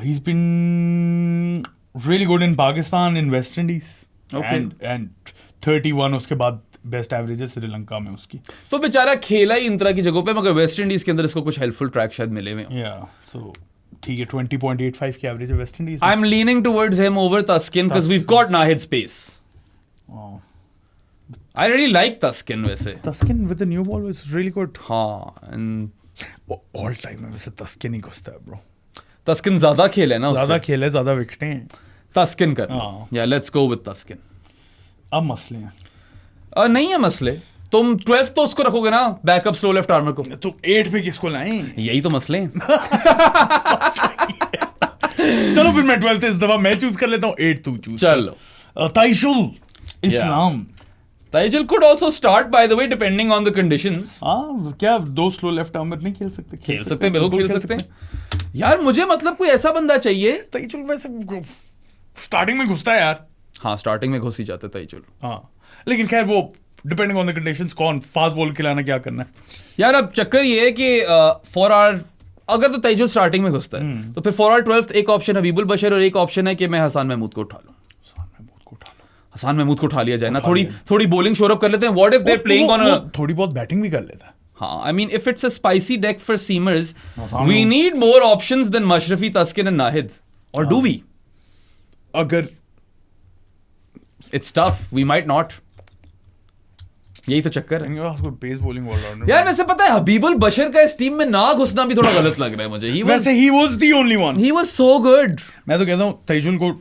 he's been really good in Pakistan, in West Indies.
Okay.
And 31 उसके बाद बेस्ट एवरेज है श्रीलंका में उसकी.
तो बेचारा खेला ही इन तरह की जगहों पे, मगर वेस्ट इंडीज के अंदर इसको कुछ हेल्पफुल ट्रैक शायद मिले हुए.
So ठीक है. 20.85 की एवरेज है West Indies.
I'm leaning towards him over Taskin because we've got Nahid space. I really like Taskin वैसे.
Taskin with the new ball was really good.
हाँ, and
all time में वैसे Taskin ही घुसता है bro.
Taskin ज़्यादा खेल है ना उससे.
ज़्यादा खेल है, ज़्यादा विकेटें हैं.
तस्किन कर
हाँ।
या लेट्स गो विद तस्किन।
अब मसले हैं,
नहीं है मसले, तुम 12 तो उसको रखोगे ना बैकअप स्लो लेफ्ट आर्मर को,
तो 8 पे किसको लाएं?
यही तो मसले हैं।
चलो फिर मैं 12th इस दफा मैं चूज कर लेता हूँ, 8 तू चूज।
चलो
ताइजुल इस्लाम।
Taijul could also start by the way depending on the conditions.
हाँ, क्या 2 स्लो लेफ्ट आर्मर नहीं खेल सकते?
खेल सकते हैं, बिल्कुल खेल सकते हैं यार। मुझे मतलब कोई ऐसा बंदा चाहिए।
ताइजुल वैसे स्टार्टिंग में घुसता है यार।
हाँ, स्टार्टिंग में घुस ही जाते ताइजुल।
हाँ, लेकिन खैर वो डिपेंडिंग ऑन द कंडीशंस, कौन फास्ट बॉल खिलाना क्या करना है
यार। अब चक्कर ये है कि फॉर आवर अगर तो ताइजुल स्टार्टिंग में घुसता है तो फिर फॉर आवर 12th एक ऑप्शन हबीबुल बशर और एक ऑप्शन है कि मैं हसन महमूद को उठा लूं। हसन महमूद को उठा लिया जाए ना, थोड़ी बॉलिंग शोर अप कर लेते हैं। What if they are playing on a,
थोड़ी बहुत बैटिंग भी कर लेता है।
हाँ, I mean if it's a spicy deck for seamers we need more options then Mashrafe, Taskin and Nahid, और डू वी?
अगर
it's tough, we might not. यही तो चक्कर है
इनके पास कोई पेस बॉलिंग ऑलराउंडर
यार। वैसे पता है हबीबुल बशर का इस टीम में ना घुसना भी थोड़ा गलत लग रहा है मुझे।
वैसे he was the only one,
he was so good.
मैं तो कहता हूँ ताइजुल को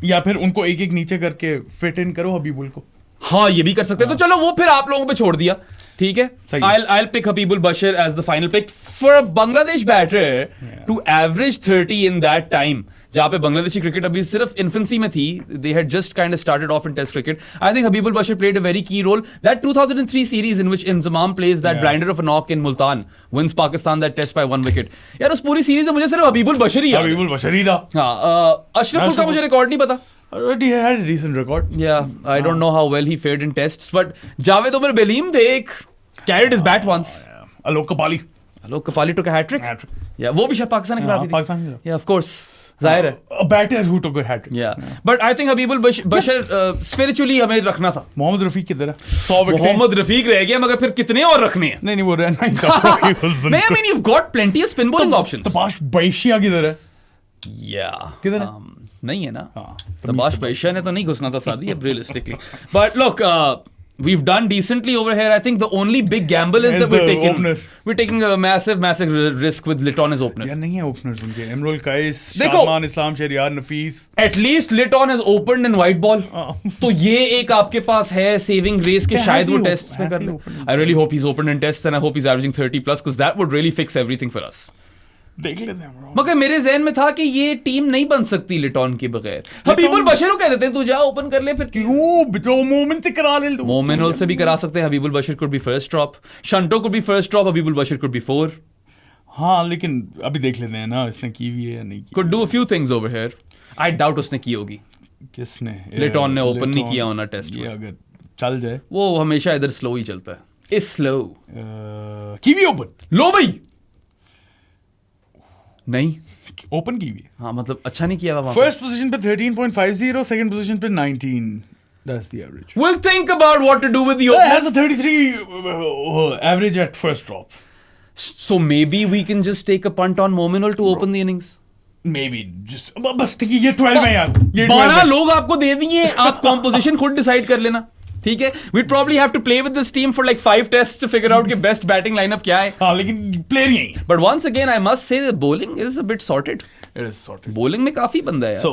या फिर उनको एक एक नीचे करके फिट इन करो हबीबुल को।
हाँ, ये भी कर सकते हैं। तो चलो वो फिर आप लोगों पे छोड़ दिया, ठीक है। I'll pick Habibul Bashir as the final pick for a Bangladesh batter to average 30 in that time, जहाँ पे बांग्लादेशी क्रिकेट अभी सिर्फ इन्फेंसी में थी। They had just kind of started off in Test cricket. I think Habibul Bashir played a very key role. That 2003 series in which Inzamam plays that blinder of a knock in Multan, wins Pakistan that Test by 1 wicket. यार उस पूरी series में मुझे सिर्फ हबीबुल बशर ही याद है।
हबीबुल बशर ही था।
हाँ, अशरफुल का मुझे रिकॉर्ड नहीं पता।
Already had a decent record.
Yeah, I don't know how well he fared in tests, but Javed Umar Belim देख carried his bat once.
Alok Kapali.
Alok Kapali took a hat-trick. Yeah, वो भी शायद पाकिस्तान के खिलाफ ही थी।
पाकिस्तान के खिलाफ।
Yeah, of course. जाहिर है।
A batter who took a hat-trick.
Yeah, but I think Habibul Bashir spiritually हमें रखना था।
मोहम्मद रफीक किधर है? 100 विकेट।
मोहम्मद रफीक रह गया, मगर फिर कितने और रखने हैं?
नहीं वो रहना ही था।
नहीं, I mean you've got plenty of spin bowling options.
तबाश बैशिया किधर है?
Yeah.
किधर है?
नहीं है ना।
हाँ,
तबाश बैशिया ने तो नहीं घुसना था शादी अब realistically. But look, we've done decently over here. I think the only big gamble is that we're taking a massive risk with Litton as opener.
यार नहीं है ओपनर्स उनके। इमरुल काइस,
देखो,
शाहमान इस्लाम, शहरियार नफीस।
At least Litton has opened in white ball. तो ये एक आपके पास है saving grace के शायद वो tests में कर ले। I really hope he's opened in tests and I hope he's averaging 30+ because that would really fix everything for us.
देख लेते हैं bro।
मगर मेरे ज़हन में था कि ये टीम नहीं बन सकती लिटॉन के बगैर। हबीबुल बशर को कह देते हैं तू जा ओपन कर ले, फिर
क्यों मोमिन से करा ले।
मोमिन से भी करा सकते हैं। Habibul Bashar could be first drop, Shanto could be first drop, Habibul Bashar could be 4।
हाँ, लेकिन अभी देख लेते हैं ना इसने की हुई है या नहीं की।
Could do a few things over here. I doubt उसने की होगी।
किसने?
लिटॉन ने ओपन नहीं किया होना टेस्ट में।
अगर चल जाए
वो हमेशा इधर स्लो ही चलता है। इस स्लो
कीवी ओपन
लो भाई नहीं
ओपन कीवी।
हाँ, मतलब अच्छा नहीं किया।
फर्स्ट पोजीशन पे 13.50, सेकंड पोजीशन पे 19। That's the average.
We'll think about what to do with the
opener. Has a 33 average at first drop.
So maybe we can just take a punt on Mominul to open the innings.
Maybe just बस ठीक है, ये 12 है यार।
12 लोग आपको दे दिए, आप कॉम्पोजिशन खुद डिसाइड कर लेना, ठीक है। We'd probably have to play with this team for like 5 tests to figure out कि best batting lineup क्या है।
हाँ, लेकिन प्लेयर ही है।
But once again, I must say the bowling is a bit sorted.
It is sorted.
Bowling में काफी बंदा है यार।
So,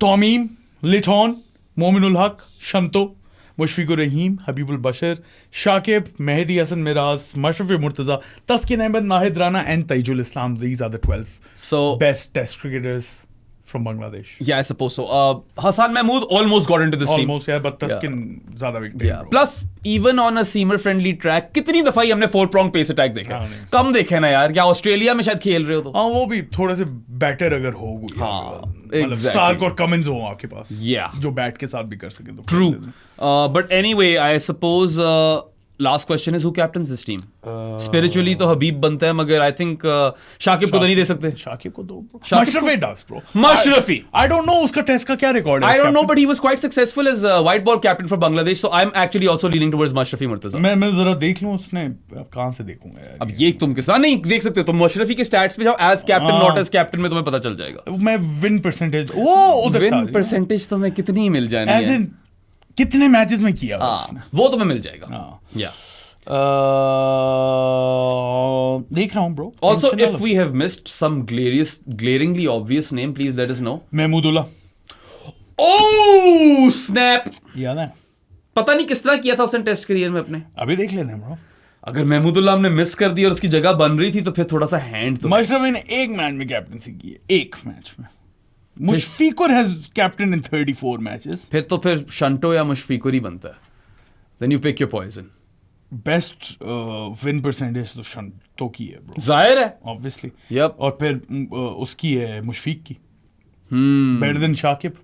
तौमीम, लिटॉन, मोमिनुल हक, शंतो, मुशफिकुर रहीम, हबीबुल बशर, Shakib, Mehdi Hasan Miraj, Musharraf Murtaza, Taskin Ahmad, Nahid Rana and Taijul Islam. These are the 12 best test cricketers from Bangladesh.
Yeah, I suppose so. Hassan Mahmood almost got into this team.
Almost, yeah, but Taskin ज़्यादा victim.
Yeah. Plus, even on a seamer-friendly track, कितनी दफ़ा ही हमने 4-prong pace attack देखा? कम देखे ना यार, क्या Australia में शायद खेल रहे हो तो?
हाँ, वो भी थोड़े से better अगर हो कोई.
हाँ,
exactly. Stark और Cummins हो आपके पास.
Yeah.
जो बैट के साथ भी कर सके तो.
True. But anyway, I suppose last question is who captains this team? Spiritually तो हबीब बनता है, मगर I think शाकिब को तो नहीं दे सकते.
शाकिब को दो. Mashrafi does, bro.
Mashrafi.
I don't know उसका टेस्ट का क्या रिकॉर्ड है.
I don't know, but he was quite successful as white ball captain for Bangladesh, so I'm actually also leaning towards Mashrafi Murtaza.
मैं जरा देख लूँ उसने कहाँ से देखूंगा यार.
अब ये तुम किसान नहीं देख सकते, तुम मशरफी के स्टैट्स पे जाओ, as captain not as captain में तुम्हें पता चल जाएगा.
मैं विन परसेंटेज वो उधर
विन परसेंटेज तुम्हें कितनी मिल जानी है,
कितने मैचेस में किया
वो तुम्हें मिल जाएगा. या
देख रहा हूँ bro.
Also, if we have missed some glaringly obvious name, please let us know.
Mahmudullah.
Oh snap,
याद है?
पता नहीं किस तरह किया था उसने टेस्ट करियर में अपने।
अभी देख लेते हैं ब्रो।
अगर महमूदुल्लाह हमने मिस कर दी और उसकी जगह बन रही थी तो फिर थोड़ा सा हैंड तो
मशरफी ने एक मैच में कैप्टनसी की है, एक मैच में। Mushfiqur has captain in 34 matches.
फिर शंटो या मुशफिकुर ही बनता है। Then you pick your poison.
Best win percentage तो शंतो की है ब्रो,
जाहिर है,
ऑब्वियसली।
यप।
और फिर उसकी है मुशफिक की, बेटर देन शाकिब।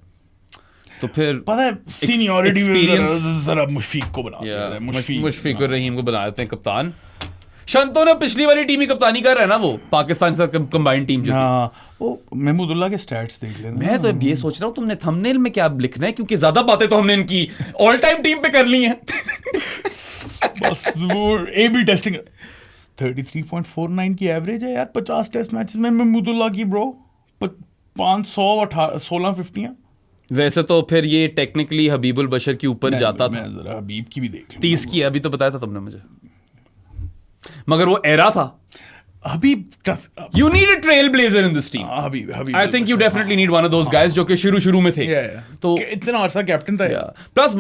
तो फिर
पता है सीनियरिटी
experience-
जरा मुशफिक को बना दिया है,
मुशफिकुर रहीम को बना देते हैं कप्तान। शंतो ने पिछली वाली टीम ही कप्तानी कर रहा है ना, वो पाकिस्तान के साथ कंबाइंड टीम जो थी।
हाँ, वो महमूदुल्लाह के स्टैट्स देख लेना।
मैं तो अब ये सोच रहा हूँ तुमने थंबनेल में क्या लिखना है, क्योंकि ज्यादा बातें तो हमने इनकी ऑल टाइम टीम पे कर ली हैं।
बस वो ए बी टेस्टिंग 33.49 की एवरेज है यार 50 टेस्ट मैचेस में महमूदुल्लाह की ब्रो। 516 50।
वैसे तो फिर ये टेक्निकली हबीबुल बशर के ऊपर जाता था।
मैं जरा हबीब की भी देख लूं।
30 की है, अभी तो बताया था तुमने मुझे, मगर वो एरा था।
हबीब
You need a trailblazer in this team.
Habib
I think you definitely need one of those guys जो कि शुरू में थे।
तो इतना अर्सा कैप्टन था।
प्लस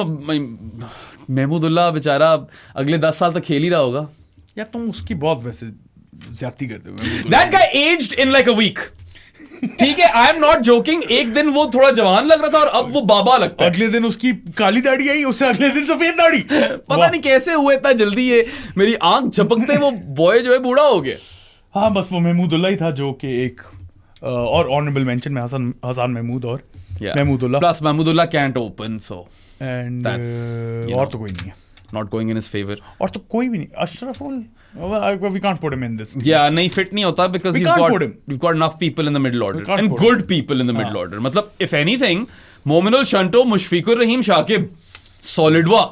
महमूदुल्लाह बेचारा अगले 10 साल तक खेल ही रहा होगा।
यार तुम उसकी बहुत वैसे ज्यादती करते हो।
That guy aged in like a week. ठीक है, आई एम नॉट जोकिंग। एक दिन वो थोड़ा जवान लग रहा था और अब वो बाबा लगता है।
अगले दिन उसकी काली दाढ़ी आई, उससे अगले दिन सफेद दाढ़ी।
पता नहीं कैसे हुआ इतना जल्दी, ये मेरी आंख झपकते वो बॉय जो है बूढ़ा हो गया।
हाँ, बस वो महमूदुल्लाह ही था जो कि एक और ऑनरेबल मेंशन में हसन महमूद और Mahmudullah.
Plus Mahmudullah can't open, so
and और तो कोई नहीं है।
Not going in his favor.
और तो कोई भी नहीं। अशरफुल, we can't put him in this.
Yeah, नहीं fit नहीं होता because you've got enough people in the middle order and good people in the middle order. मतलब if anything, Mominul, Shanto, Mushfiqur Rahim, Shakib, solid वा।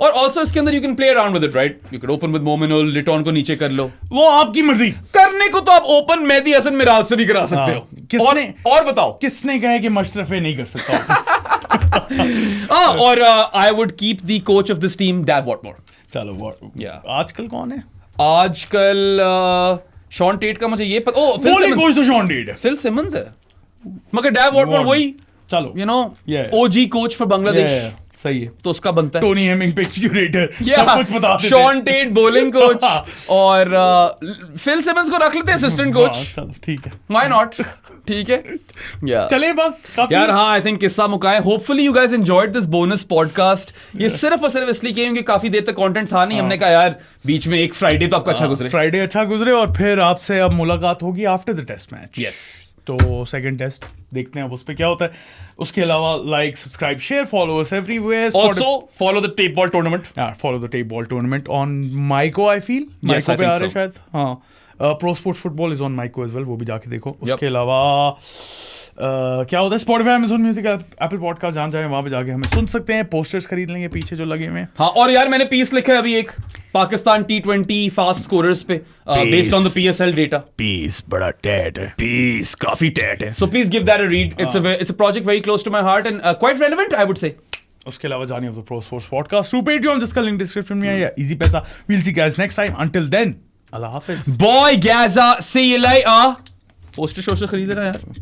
और also इसके अंदर you can play around with it, right? You could open with Mominul, लिटॉन को नीचे कर लो।
वो आपकी मर्जी।
करने को तो आप ओपन मेहदी हसन मिराज से भी करा सकते हो।
किसने
और बताओ
किसने कहा कि मशरफे नहीं कर सकता?
और I would keep the coach of this team, Dav Whatmore.
चलो
Yeah.
आजकल कौन है?
आजकल शॉन टेट का मुझे ये पता। ओ फिल सिमंस।
कोच तो शॉन टेट है।
फिल सिमंस है, मगर डैव वॉटमोर वही,
चलो
you know, OG coach for Bangladesh.
सही है,
तो उसका बनता है।
टोनी हेमिंग पिच क्यूरेटर, सब कुछ बता देते हैं।
शॉन टेट बॉलिंग कोच और फिल सिमंस को रख लेते हैं असिस्टेंट कोच।
चलो ठीक है,
व्हाई नॉट? ठीक है, या
चले बस काफी
यार। हाँ, आई थिंक किस्सा मुकाए। Hopefully you guys enjoyed this bonus podcast. ये सिर्फ और सिर्फ इसलिए क्योंकि काफी देर तक कंटेंट था नहीं। हमने कहा यार बीच में एक फ्राइडे तो आपका अच्छा गुजरे।
फ्राइडे अच्छा गुजरे और फिर आपसे अब मुलाकात होगी after the test match.
Yes,
तो सेकंड टेस्ट देखते हैं अब उस पे क्या होता है। उसके अलावा like, subscribe, share, follow us everywhere.
Also follow the tape ball tournament.
Follow the tape ball tournament on Myco. I feel Myco पे आ रहे हैं शायद। हाँ, pro sports football is on Myco as well, वो भी जाके देखो। उसके अलावा क्या होता है, Spotify, Amazon music, Apple podcast, जहाँ जाए वहाँ पे जाके हमें सुन सकते हैं। पोस्टर्स खरीद लेंगे पीछे जो लगे हुए हैं।
हाँ, और यार मैंने पीस लिखा है अभी एक पाकिस्तान T20 फास्ट स्कोरर्स पे, based on the PSL data.
Piece बड़ा टैट है,
पीस काफी टैट है, so please give that a read. It's a project very close to my heart and quite relevant, I would say.
उसके अलावा जानिए of the pro sports podcast through Patreon, जिसका लिंक डिस्क्रिप्शन में है, या इजी पैसा। We'll see guys next time, until then, अल्लाह हाफिज।
Boy Gaza, see you later. Poster शोस्टर खरीद रहा है यार।